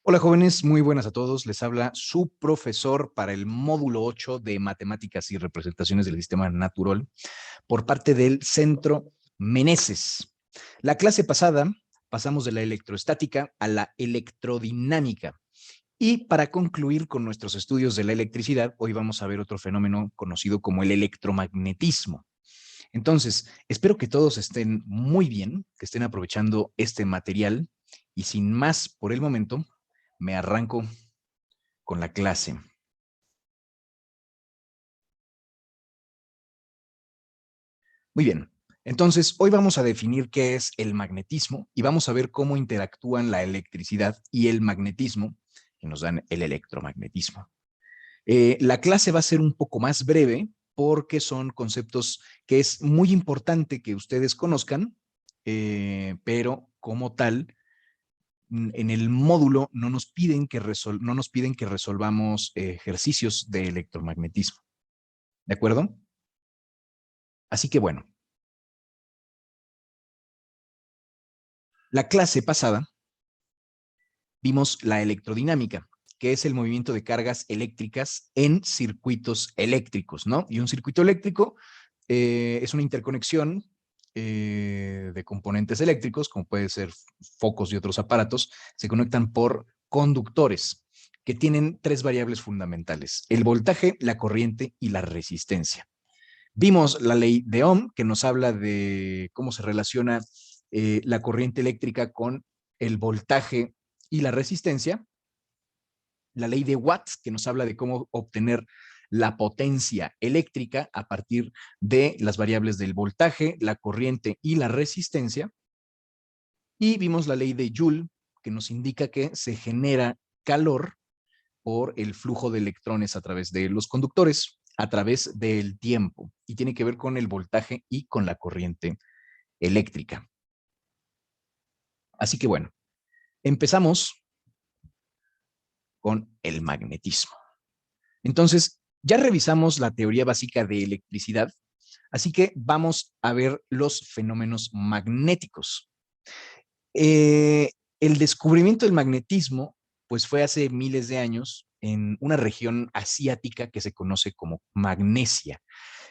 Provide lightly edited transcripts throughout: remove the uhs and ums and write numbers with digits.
Hola jóvenes, muy buenas a todos. Les habla su profesor para el módulo 8 de Matemáticas y Representaciones del Sistema Natural por parte del Centro Meneses. La clase pasada pasamos de la electroestática a la electrodinámica. Y para concluir con nuestros estudios de la electricidad, hoy vamos a ver otro fenómeno conocido como el electromagnetismo. Entonces, espero que todos estén muy bien, que estén aprovechando este material y sin más por el momento, me arranco con la clase. Muy bien. Entonces, hoy vamos a definir qué es el magnetismo y vamos a ver cómo interactúan la electricidad y el magnetismo que nos dan el electromagnetismo. La clase va a ser un poco más breve porque son conceptos que es muy importante que ustedes conozcan, pero como tal, en el módulo no nos piden que resolvamos ejercicios de electromagnetismo. ¿De acuerdo? Así que bueno, la clase pasada vimos la electrodinámica, que es el movimiento de cargas eléctricas en circuitos eléctricos, ¿no? Y un circuito eléctrico es una interconexión de componentes eléctricos, como puede ser focos y otros aparatos, se conectan por conductores que tienen tres variables fundamentales: el voltaje, la corriente y la resistencia. Vimos la ley de Ohm, que nos habla de cómo se relaciona la corriente eléctrica con el voltaje y la resistencia. La ley de Watts, que nos habla de cómo obtener la potencia eléctrica a partir de las variables del voltaje, la corriente y la resistencia. Y vimos la ley de Joule, que nos indica que se genera calor por el flujo de electrones a través de los conductores, a través del tiempo, y tiene que ver con el voltaje y con la corriente eléctrica. Así que bueno, empezamos con el magnetismo. Entonces, ya revisamos la teoría básica de electricidad, así que vamos a ver los fenómenos magnéticos. Eh, el descubrimiento del magnetismo, pues fue hace miles de años en una región asiática que se conoce como Magnesia.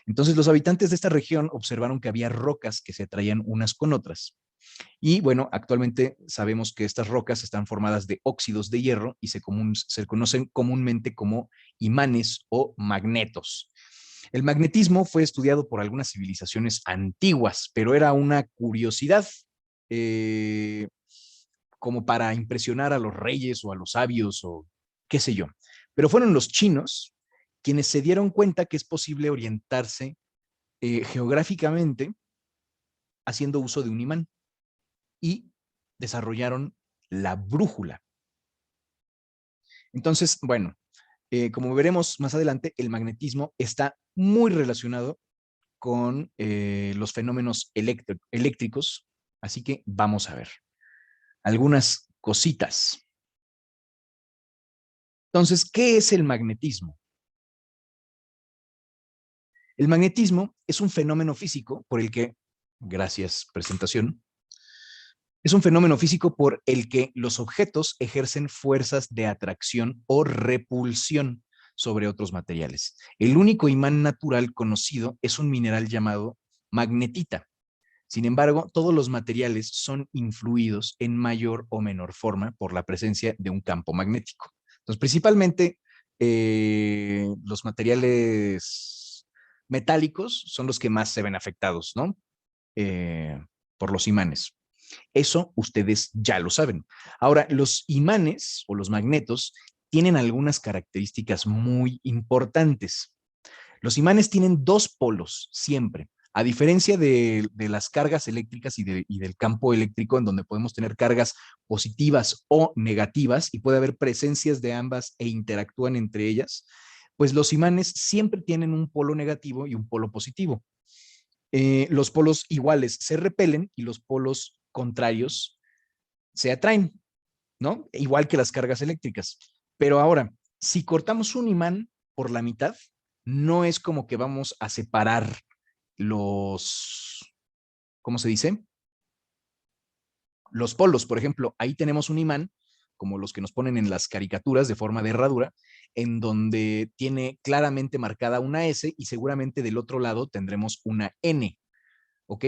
Entonces los habitantes de esta región observaron que había rocas que se atraían unas con otras. Y bueno, actualmente sabemos que estas rocas están formadas de óxidos de hierro y se conocen comúnmente como imanes o magnetos. El magnetismo fue estudiado por algunas civilizaciones antiguas, pero era una curiosidad eh, como para impresionar a los reyes o a los sabios o qué sé yo. Pero fueron los chinos quienes se dieron cuenta que es posible orientarse geográficamente haciendo uso de un imán y desarrollaron la brújula. Entonces, bueno, como veremos más adelante, el magnetismo está muy relacionado con los fenómenos eléctricos, así que vamos a ver algunas cositas. Entonces, ¿qué es el magnetismo? El magnetismo es un fenómeno físico por el que, gracias presentación, es un fenómeno físico por el que los objetos ejercen fuerzas de atracción o repulsión sobre otros materiales. El único imán natural conocido es un mineral llamado magnetita. Sin embargo, todos los materiales son influidos en mayor o menor forma por la presencia de un campo magnético. Entonces, principalmente los materiales metálicos son los que más se ven afectados, ¿no? Por los imanes. Eso ustedes ya lo saben. Ahora, los imanes o los magnetos tienen algunas características muy importantes. Los imanes tienen dos polos siempre. A diferencia de las cargas eléctricas y del campo eléctrico, en donde podemos tener cargas positivas o negativas y puede haber presencias de ambas e interactúan entre ellas, pues los imanes siempre tienen un polo negativo y un polo positivo. Los polos iguales se repelen y los polos contrarios se atraen, ¿no? Igual que las cargas eléctricas. Pero ahora, si cortamos un imán por la mitad, no es como que vamos a separar los, ¿cómo se dice? Los polos. Por ejemplo, ahí tenemos un imán como los que nos ponen en las caricaturas de forma de herradura, en donde tiene claramente marcada una S y seguramente del otro lado tendremos una N, ¿ok?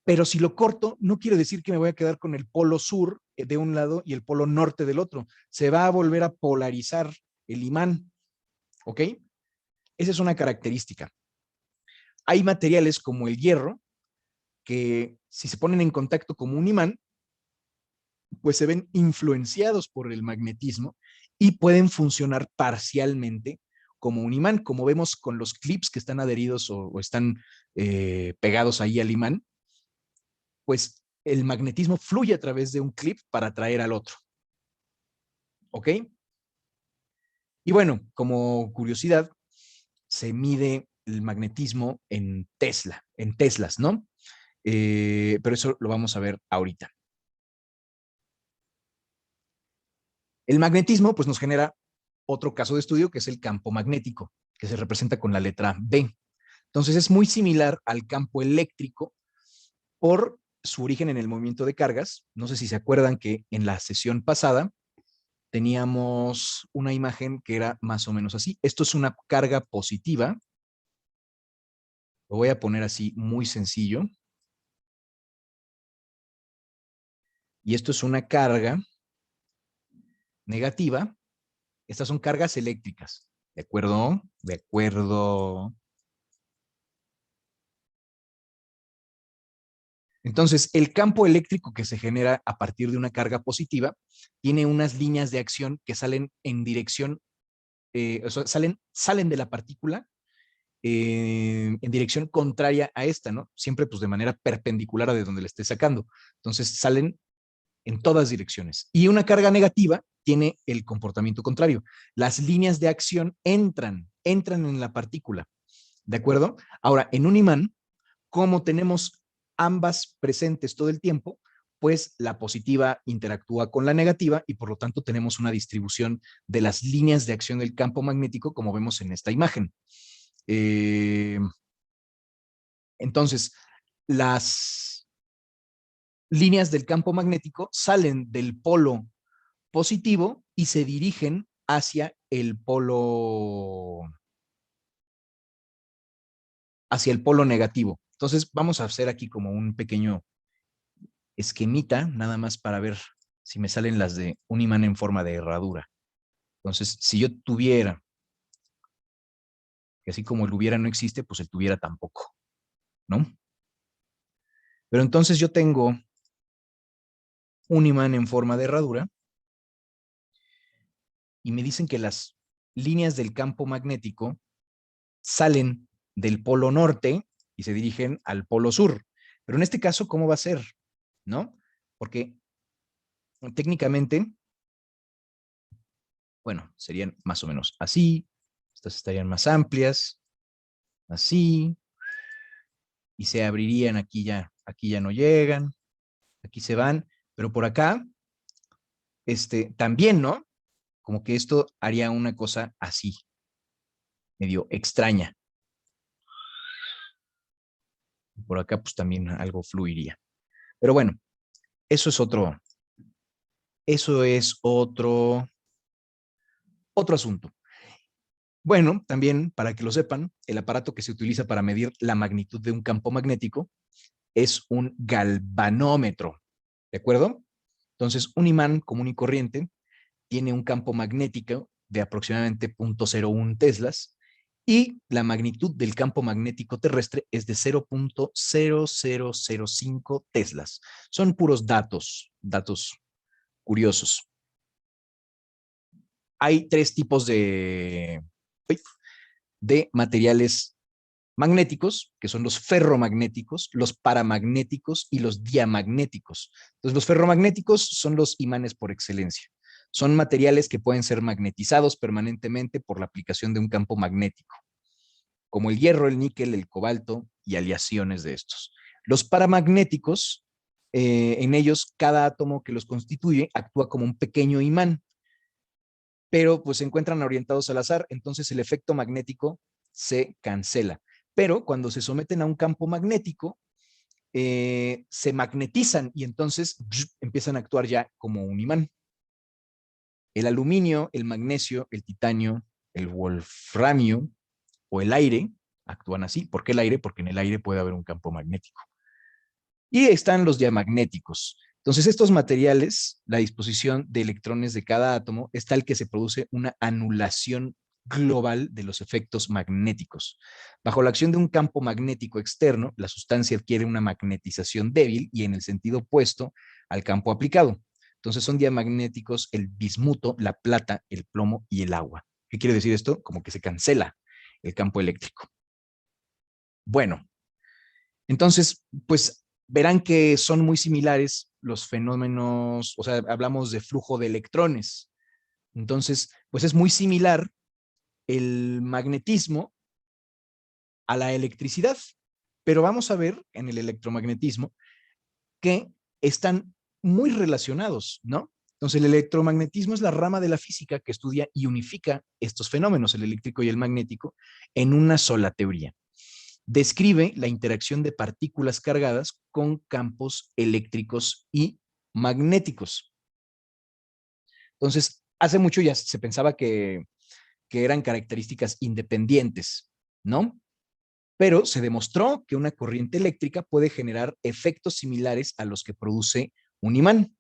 Pero si lo corto, no quiere decir que me voy a quedar con el polo sur de un lado y el polo norte del otro. Se va a volver a polarizar el imán, ¿ok? Esa es una característica. Hay materiales como el hierro que si se ponen en contacto como un imán, pues se ven influenciados por el magnetismo y pueden funcionar parcialmente como un imán, como vemos con los clips que están adheridos o están pegados ahí al imán, pues el magnetismo fluye a través de un clip para atraer al otro. ¿Ok? Y bueno, como curiosidad, se mide el magnetismo en Tesla, en Teslas, ¿no? Pero eso lo vamos a ver ahorita. El magnetismo, pues nos genera otro caso de estudio que es el campo magnético, que se representa con la letra B. Entonces es muy similar al campo eléctrico por su origen en el movimiento de cargas. No sé si se acuerdan que en la sesión pasada teníamos una imagen que era más o menos así. Esto es una carga positiva. Lo voy a poner así muy sencillo. Y esto es una carga negativa. Estas son cargas eléctricas. ¿De acuerdo? De acuerdo. Entonces, el campo eléctrico que se genera a partir de una carga positiva tiene unas líneas de acción que salen en dirección, o sea, salen de la partícula en dirección contraria a esta, ¿no? Siempre pues de manera perpendicular a de donde le esté sacando. Entonces salen en todas direcciones. Y una carga negativa tiene el comportamiento contrario. Las líneas de acción entran en la partícula, ¿de acuerdo? Ahora, en un imán, como tenemos ambas presentes todo el tiempo, pues la positiva interactúa con la negativa y por lo tanto tenemos una distribución de las líneas de acción del campo magnético como vemos en esta imagen. Entonces, las líneas del campo magnético salen del polo positivo y se dirigen hacia el polo negativo. Entonces, vamos a hacer aquí como un pequeño esquemita, nada más para ver si me salen las de un imán en forma de herradura. Entonces, si yo tuviera, que así como el hubiera no existe, pues el tuviera tampoco, ¿no? Pero entonces yo tengo un imán en forma de herradura y me dicen que las líneas del campo magnético salen del polo norte y se dirigen al polo sur. Pero en este caso, ¿cómo va a ser? ¿No? Porque técnicamente, bueno, serían más o menos así, estas estarían más amplias, así, y se abrirían aquí ya no llegan, aquí se van, pero por acá, también, ¿no? Como que esto haría una cosa así, medio extraña. Por acá, pues también algo fluiría. Pero bueno, eso es otro asunto. Bueno, también para que lo sepan, el aparato que se utiliza para medir la magnitud de un campo magnético es un galvanómetro, ¿de acuerdo? Entonces, un imán común y corriente tiene un campo magnético de aproximadamente 0.01 teslas y la magnitud del campo magnético terrestre es de 0.0005 teslas. Son puros datos curiosos. Hay tres tipos de materiales magnéticos, que son los ferromagnéticos, los paramagnéticos y los diamagnéticos. Entonces, los ferromagnéticos son los imanes por excelencia. Son materiales que pueden ser magnetizados permanentemente por la aplicación de un campo magnético, como el hierro, el níquel, el cobalto y aleaciones de estos. Los paramagnéticos, en ellos cada átomo que los constituye actúa como un pequeño imán, pero pues se encuentran orientados al azar, entonces el efecto magnético se cancela. Pero cuando se someten a un campo magnético, se magnetizan y entonces empiezan a actuar ya como un imán. El aluminio, el magnesio, el titanio, el wolframio o el aire actúan así. ¿Por qué el aire? Porque en el aire puede haber un campo magnético. Y están los diamagnéticos. Entonces, estos materiales, la disposición de electrones de cada átomo es tal que se produce una anulación global de los efectos magnéticos. Bajo la acción de un campo magnético externo, la sustancia adquiere una magnetización débil y en el sentido opuesto al campo aplicado. Entonces, son diamagnéticos el bismuto, la plata, el plomo y el agua. ¿Qué quiere decir esto? Como que se cancela el campo eléctrico. Bueno, entonces, pues verán que son muy similares los fenómenos, o sea, hablamos de flujo de electrones. Entonces, pues es muy similar el magnetismo a la electricidad, pero vamos a ver en el electromagnetismo que están muy relacionados, ¿no? Entonces, el electromagnetismo es la rama de la física que estudia y unifica estos fenómenos, el eléctrico y el magnético, en una sola teoría. Describe la interacción de partículas cargadas con campos eléctricos y magnéticos. Entonces, hace mucho ya se pensaba que eran características independientes, ¿no? Pero se demostró que una corriente eléctrica puede generar efectos similares a los que produce un imán.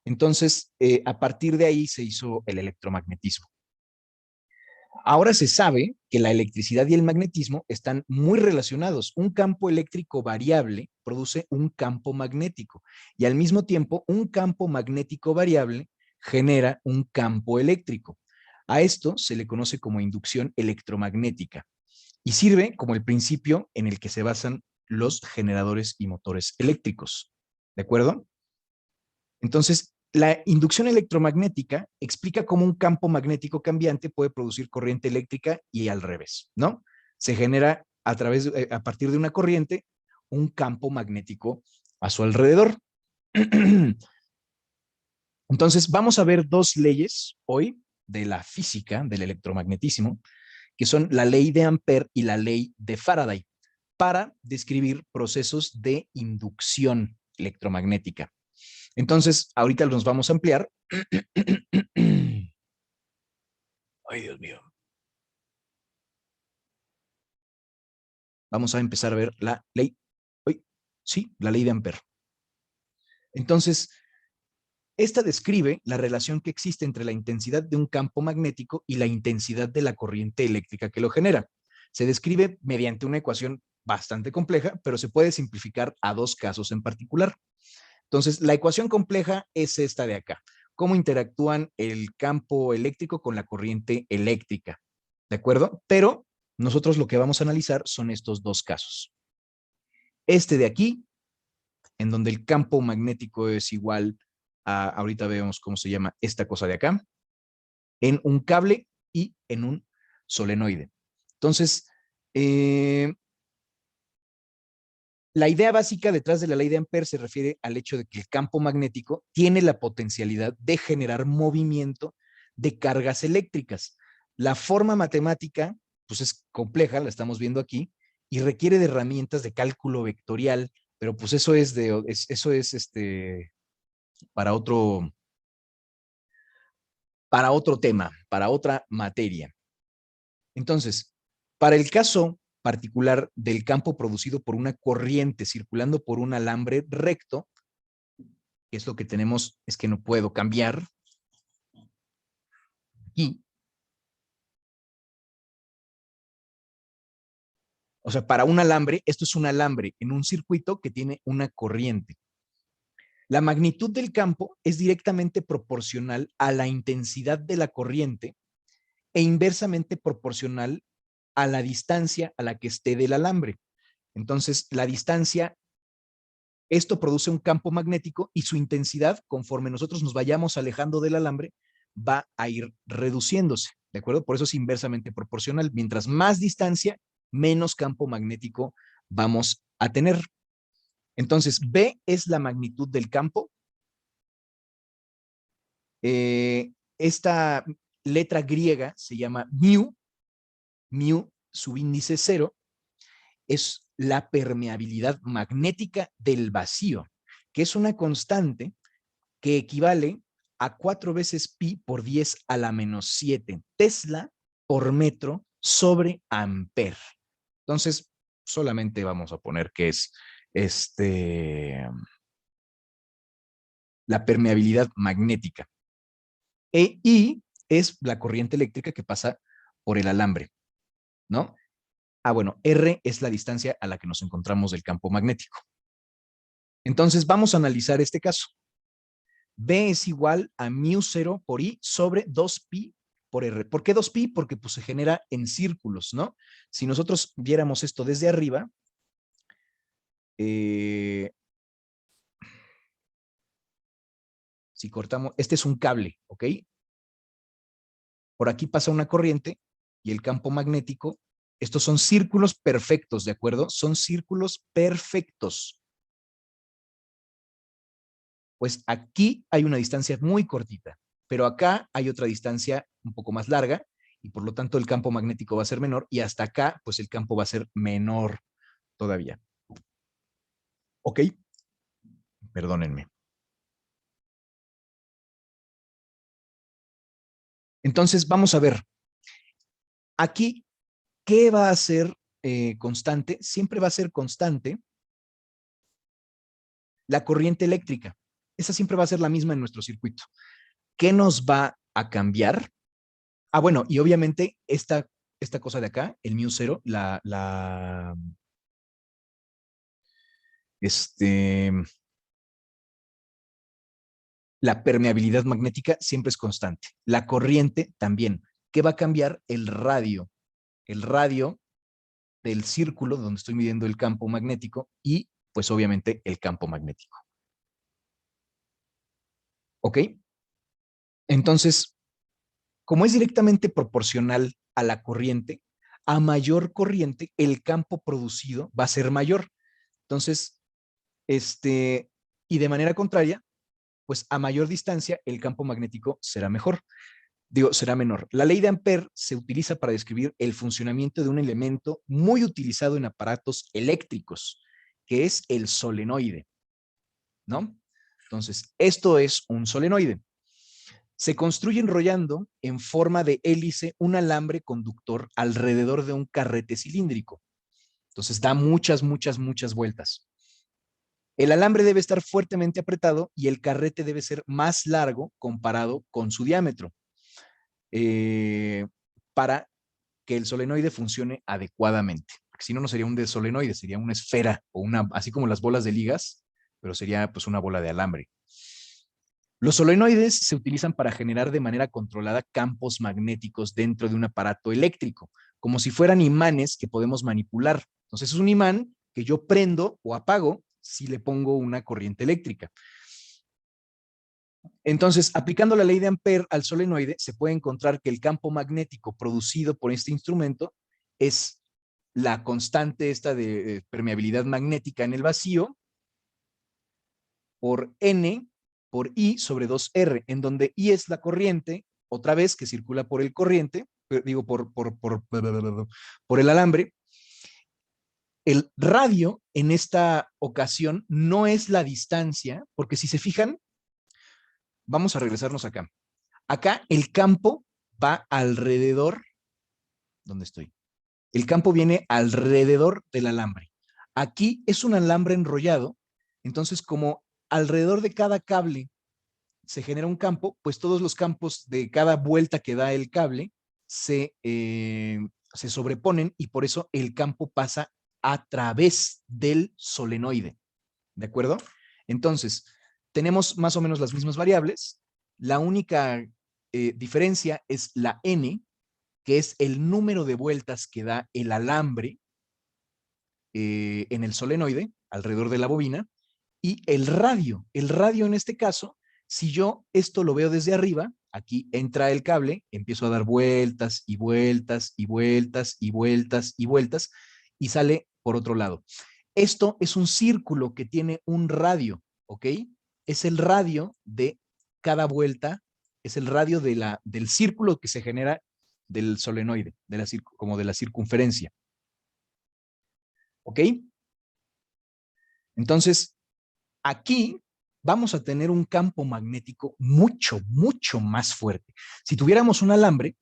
Entonces, a partir de ahí se hizo el electromagnetismo. Ahora se sabe que la electricidad y el magnetismo están muy relacionados. Un campo eléctrico variable produce un campo magnético y al mismo tiempo un campo magnético variable genera un campo eléctrico. A esto se le conoce como inducción electromagnética y sirve como el principio en el que se basan los generadores y motores eléctricos. ¿De acuerdo? Entonces, la inducción electromagnética explica cómo un campo magnético cambiante puede producir corriente eléctrica y al revés, ¿no? Se genera a partir de una corriente un campo magnético a su alrededor. Entonces, vamos a ver dos leyes hoy de la física del electromagnetismo, que son la ley de Ampère y la ley de Faraday, para describir procesos de inducción electromagnética. Entonces, ahorita nos vamos a ampliar. Ay, Dios mío. Vamos a empezar a ver la ley. Sí, la ley de Ampère. Entonces, esta describe la relación que existe entre la intensidad de un campo magnético y la intensidad de la corriente eléctrica que lo genera. Se describe mediante una ecuación bastante compleja, pero se puede simplificar a dos casos en particular. Entonces, la ecuación compleja es esta de acá. ¿Cómo interactúan el campo eléctrico con la corriente eléctrica? ¿De acuerdo? Pero nosotros lo que vamos a analizar son estos dos casos. Este de aquí, en donde el campo magnético es igual a, ahorita vemos cómo se llama esta cosa de acá, en un cable y en un solenoide. Entonces, la idea básica detrás de la ley de Ampère se refiere al hecho de que el campo magnético tiene la potencialidad de generar movimiento de cargas eléctricas. La forma matemática, pues es compleja, la estamos viendo aquí, y requiere de herramientas de cálculo vectorial, pero pues eso es para otro tema, para otra materia. Entonces, para el caso particular del campo producido por una corriente circulando por un alambre recto, que es lo que tenemos, es que no puedo cambiar aquí. O sea, para un alambre, esto es un alambre en un circuito que tiene una corriente. La magnitud del campo es directamente proporcional a la intensidad de la corriente e inversamente proporcional a la distancia a la que esté del alambre. Entonces, la distancia, esto produce un campo magnético y su intensidad, conforme nosotros nos vayamos alejando del alambre, va a ir reduciéndose, ¿de acuerdo? Por eso es inversamente proporcional. Mientras más distancia, menos campo magnético vamos a tener. Entonces, B es la magnitud del campo. Esta letra griega se llama mu, subíndice 0, es la permeabilidad magnética del vacío, que es una constante que equivale a 4 veces pi por 10 a la menos 7 Tesla por metro sobre amper. Entonces, solamente vamos a poner que es la permeabilidad magnética. I es la corriente eléctrica que pasa por el alambre, ¿no? Bueno, R es la distancia a la que nos encontramos del campo magnético. Entonces, vamos a analizar este caso. B es igual a μ0 por I sobre 2pi por R. ¿Por qué 2pi? Porque pues, se genera en círculos, ¿no? Si nosotros viéramos esto desde arriba, si cortamos, este es un cable, ¿ok? Por aquí pasa una corriente y el campo magnético, estos son círculos perfectos, ¿de acuerdo? Son círculos perfectos. Pues aquí hay una distancia muy cortita, pero acá hay otra distancia un poco más larga y por lo tanto el campo magnético va a ser menor y hasta acá pues el campo va a ser menor todavía. ¿Ok? Perdónenme. Entonces vamos a ver. Aquí, ¿qué va a ser constante? Siempre va a ser constante la corriente eléctrica. Esa siempre va a ser la misma en nuestro circuito. ¿Qué nos va a cambiar? Bueno, y obviamente esta cosa de acá, el μ0, la permeabilidad magnética siempre es constante. La corriente también. ¿Qué va a cambiar? El radio. El radio del círculo donde estoy midiendo el campo magnético y pues obviamente el campo magnético. ¿Ok? Entonces, como es directamente proporcional a la corriente, a mayor corriente, el campo producido va a ser mayor. Entonces, y de manera contraria, pues a mayor distancia, el campo magnético será mejor. Será menor. La ley de Ampère se utiliza para describir el funcionamiento de un elemento muy utilizado en aparatos eléctricos, que es el solenoide, ¿no? Entonces, esto es un solenoide. Se construye enrollando en forma de hélice un alambre conductor alrededor de un carrete cilíndrico. Entonces, da muchas vueltas. El alambre debe estar fuertemente apretado y el carrete debe ser más largo comparado con su diámetro. Para que el solenoide funcione adecuadamente. Porque si no, no sería un solenoide, sería una esfera o así como las bolas de ligas, pero sería pues una bola de alambre. Los solenoides se utilizan para generar de manera controlada campos magnéticos dentro de un aparato eléctrico, como si fueran imanes que podemos manipular. Entonces es un imán que yo prendo o apago si le pongo una corriente eléctrica. Entonces, aplicando la ley de Ampère al solenoide, se puede encontrar que el campo magnético producido por este instrumento es la constante esta de permeabilidad magnética en el vacío por N por I sobre 2R, en donde I es la corriente, otra vez que circula por el corriente, por el alambre. El radio en esta ocasión no es la distancia, porque si se fijan, vamos a regresarnos acá. Acá el campo va alrededor, ¿dónde estoy? El campo viene alrededor del alambre. Aquí es un alambre enrollado, entonces como alrededor de cada cable se genera un campo, pues todos los campos de cada vuelta que da el cable se sobreponen y por eso el campo pasa a través del solenoide. ¿De acuerdo? Entonces, tenemos más o menos las mismas variables. La única diferencia es la N, que es el número de vueltas que da el alambre en el solenoide, alrededor de la bobina, y el radio. El radio en este caso, si yo esto lo veo desde arriba, aquí entra el cable, empiezo a dar vueltas y vueltas y vueltas y vueltas y vueltas y sale por otro lado. Esto es un círculo que tiene un radio, ¿ok? Es el radio de cada vuelta, es el radio del círculo que se genera del solenoide, como de la circunferencia. ¿Ok? Entonces, aquí vamos a tener un campo magnético mucho, mucho más fuerte. Si tuviéramos un alambre,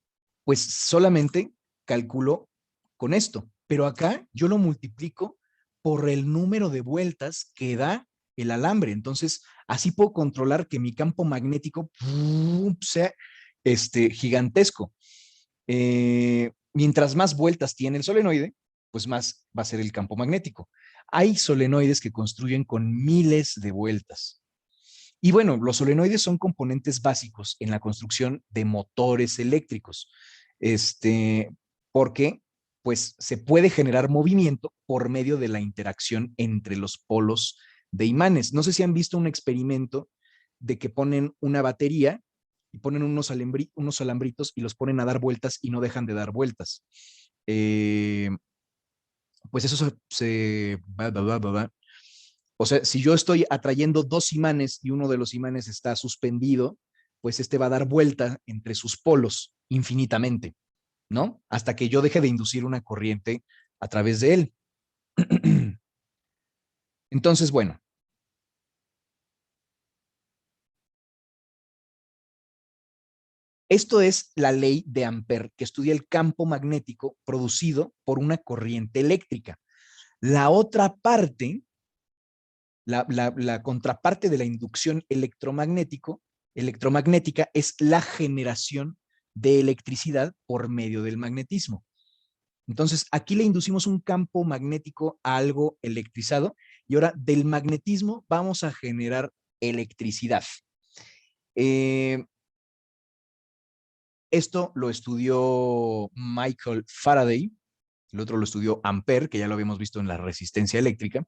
pues solamente calculo con esto, pero acá yo lo multiplico por el número de vueltas que da el alambre. Entonces, así puedo controlar que mi campo magnético sea gigantesco. Mientras más vueltas tiene el solenoide, pues más va a ser el campo magnético. Hay solenoides que construyen con miles de vueltas. Y bueno, los solenoides son componentes básicos en la construcción de motores eléctricos, porque pues se puede generar movimiento por medio de la interacción entre los polos de imanes. No sé si han visto un experimento de que ponen una batería y ponen unos alambritos y los ponen a dar vueltas y no dejan de dar vueltas. Pues eso o sea, si yo estoy atrayendo dos imanes y uno de los imanes está suspendido, pues este va a dar vuelta entre sus polos infinitamente, ¿no? Hasta que yo deje de inducir una corriente a través de él. Entonces, bueno, esto es la ley de Ampère, que estudia el campo magnético producido por una corriente eléctrica. La otra parte, la contraparte de la inducción electromagnética es la generación de electricidad por medio del magnetismo. Entonces, aquí le inducimos un campo magnético a algo electrizado y ahora del magnetismo vamos a generar electricidad. Eh, Esto lo estudió Michael Faraday, el otro lo estudió Ampère, que ya lo habíamos visto en la resistencia eléctrica,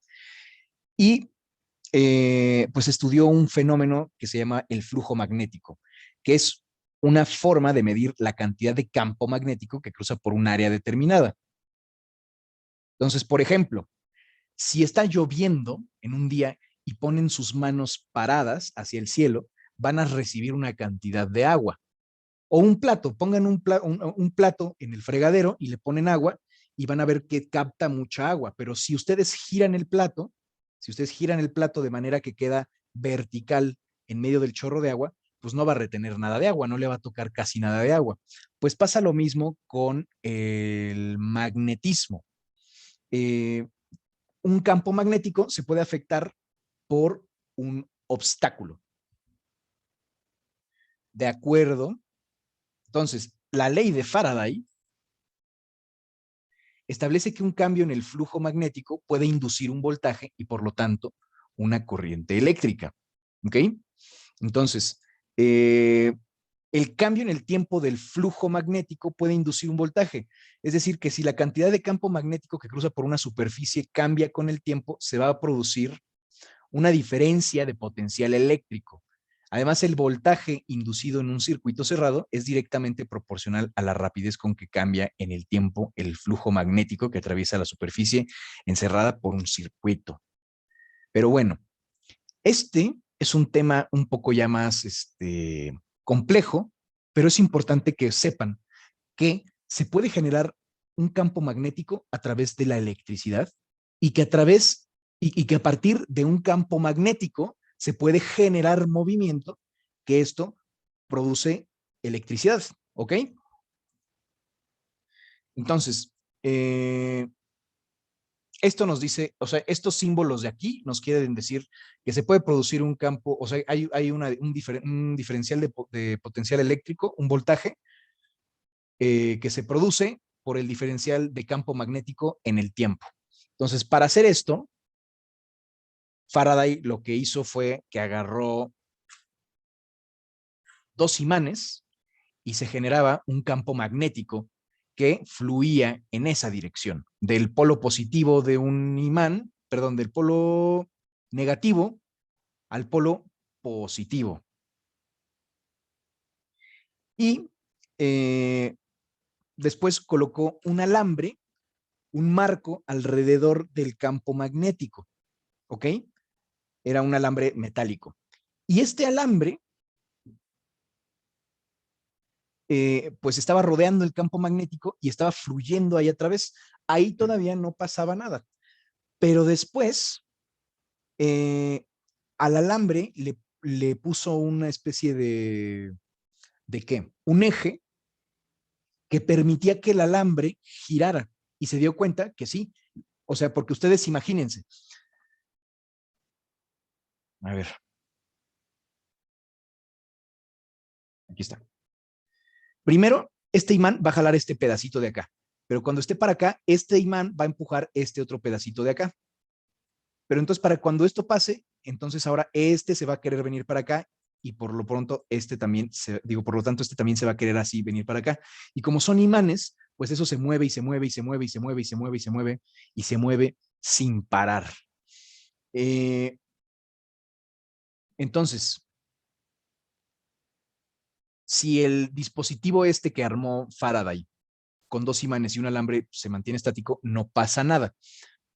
y pues estudió un fenómeno que se llama el flujo magnético, que es una forma de medir la cantidad de campo magnético que cruza por un área determinada. Entonces, por ejemplo, si está lloviendo en un día y ponen sus manos paradas hacia el cielo, van a recibir una cantidad de agua. O un plato, pongan un plato en el fregadero y le ponen agua y van a ver que capta mucha agua. Pero si ustedes giran el plato, si ustedes giran el plato de manera que queda vertical en medio del chorro de agua, pues no va a retener nada de agua, no le va a tocar casi nada de agua. Pues pasa lo mismo con el magnetismo. Eh, un campo magnético se puede afectar por un obstáculo. De acuerdo. Entonces, la ley de Faraday establece que un cambio en el flujo magnético puede inducir un voltaje y por lo tanto una corriente eléctrica. ¿Ok? Entonces, el cambio en el tiempo del flujo magnético puede inducir un voltaje. Es decir, que si la cantidad de campo magnético que cruza por una superficie cambia con el tiempo, se va a producir una diferencia de potencial eléctrico. Además, el voltaje inducido en un circuito cerrado es directamente proporcional a la rapidez con que cambia en el tiempo el flujo magnético que atraviesa la superficie encerrada por un circuito. Pero bueno, este es un tema un poco ya más complejo, pero es importante que sepan que se puede generar un campo magnético a través de la electricidad y que y que a partir de un campo magnético se puede generar movimiento, que esto produce electricidad, ¿ok? Entonces, esto nos dice, o sea, estos símbolos de aquí nos quieren decir que se puede producir un campo, o sea, hay un diferencial de potencial eléctrico, un voltaje, que se produce por el diferencial de campo magnético en el tiempo. Entonces, para hacer esto, Faraday lo que hizo fue que agarró dos imanes y se generaba un campo magnético que fluía en esa dirección, del polo positivo de un imán, perdón, del polo negativo al polo positivo. Y después colocó un alambre, un marco alrededor del campo magnético, ¿ok? Era un alambre metálico. Y este alambre, pues estaba rodeando el campo magnético y estaba fluyendo ahí a través. Ahí todavía no pasaba nada. Pero después, eh, al alambre le puso una especie ¿de qué? Un eje que permitía que el alambre girara y se dio cuenta que sí. O sea, porque ustedes imagínense. A ver, aquí está. Primero, este imán va a jalar este pedacito de acá, pero cuando esté para acá, este imán va a empujar este otro pedacito de acá. Pero entonces, para cuando esto pase, entonces ahora este se va a querer venir para acá y por lo pronto este también, por lo tanto, este también se va a querer así venir para acá. Y como son imanes, pues eso se mueve y se mueve y se mueve y se mueve y se mueve y se mueve y se mueve sin parar. Entonces, si el dispositivo este que armó Faraday con dos imanes y un alambre se mantiene estático, no pasa nada.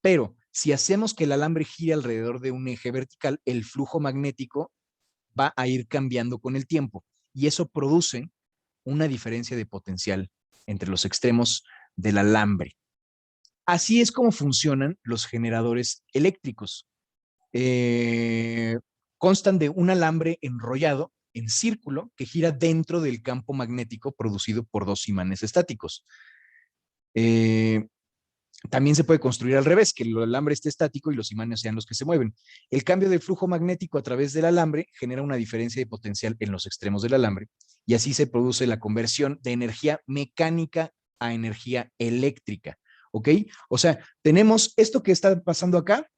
Pero si hacemos que el alambre gire alrededor de un eje vertical, el flujo magnético va a ir cambiando con el tiempo y eso produce una diferencia de potencial entre los extremos del alambre. Así es como funcionan los generadores eléctricos. Constan de un alambre enrollado en círculo que gira dentro del campo magnético producido por dos imanes estáticos. También se puede construir al revés, que el alambre esté estático y los imanes sean los que se mueven. El cambio de flujo magnético a través del alambre genera una diferencia de potencial en los extremos del alambre y así se produce la conversión de energía mecánica a energía eléctrica. ¿Ok? O sea, tenemos esto que está pasando acá,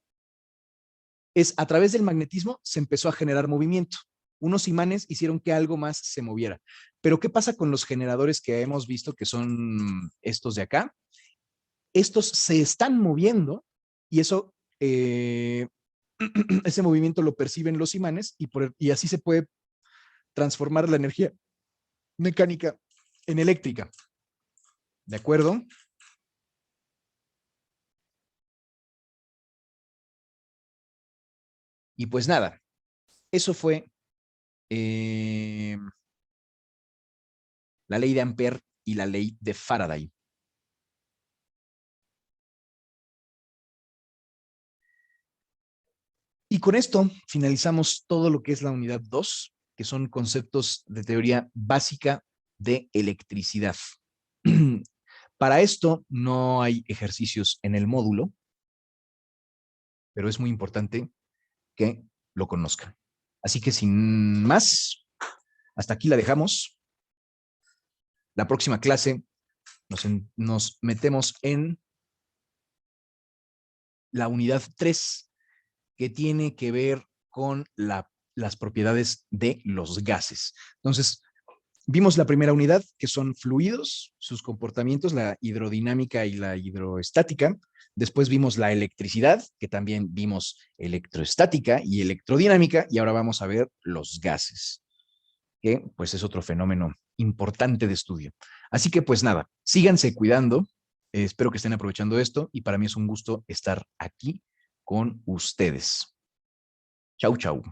es a través del magnetismo se empezó a generar movimiento. Unos imanes hicieron que algo más se moviera. Pero ¿qué pasa con los generadores que hemos visto que son estos de acá? Estos se están moviendo y eso, ese movimiento lo perciben los imanes y así se puede transformar la energía mecánica en eléctrica. ¿De acuerdo? Y pues nada, eso fue la ley de Ampère y la ley de Faraday. Y con esto finalizamos todo lo que es la unidad 2, que son conceptos de teoría básica de electricidad. Para esto no hay ejercicios en el módulo, pero es muy importante que lo conozcan. Así que sin más, hasta aquí la dejamos. La próxima clase nos metemos en la unidad 3, que tiene que ver con las propiedades de los gases. Entonces, vimos la primera unidad, que son fluidos, sus comportamientos, la hidrodinámica y la hidroestática. Después vimos la electricidad, que también vimos electroestática y electrodinámica, y ahora vamos a ver los gases, que pues es otro fenómeno importante de estudio. Así que pues nada, síganse cuidando, espero que estén aprovechando esto y para mí es un gusto estar aquí con ustedes. Chau, chau.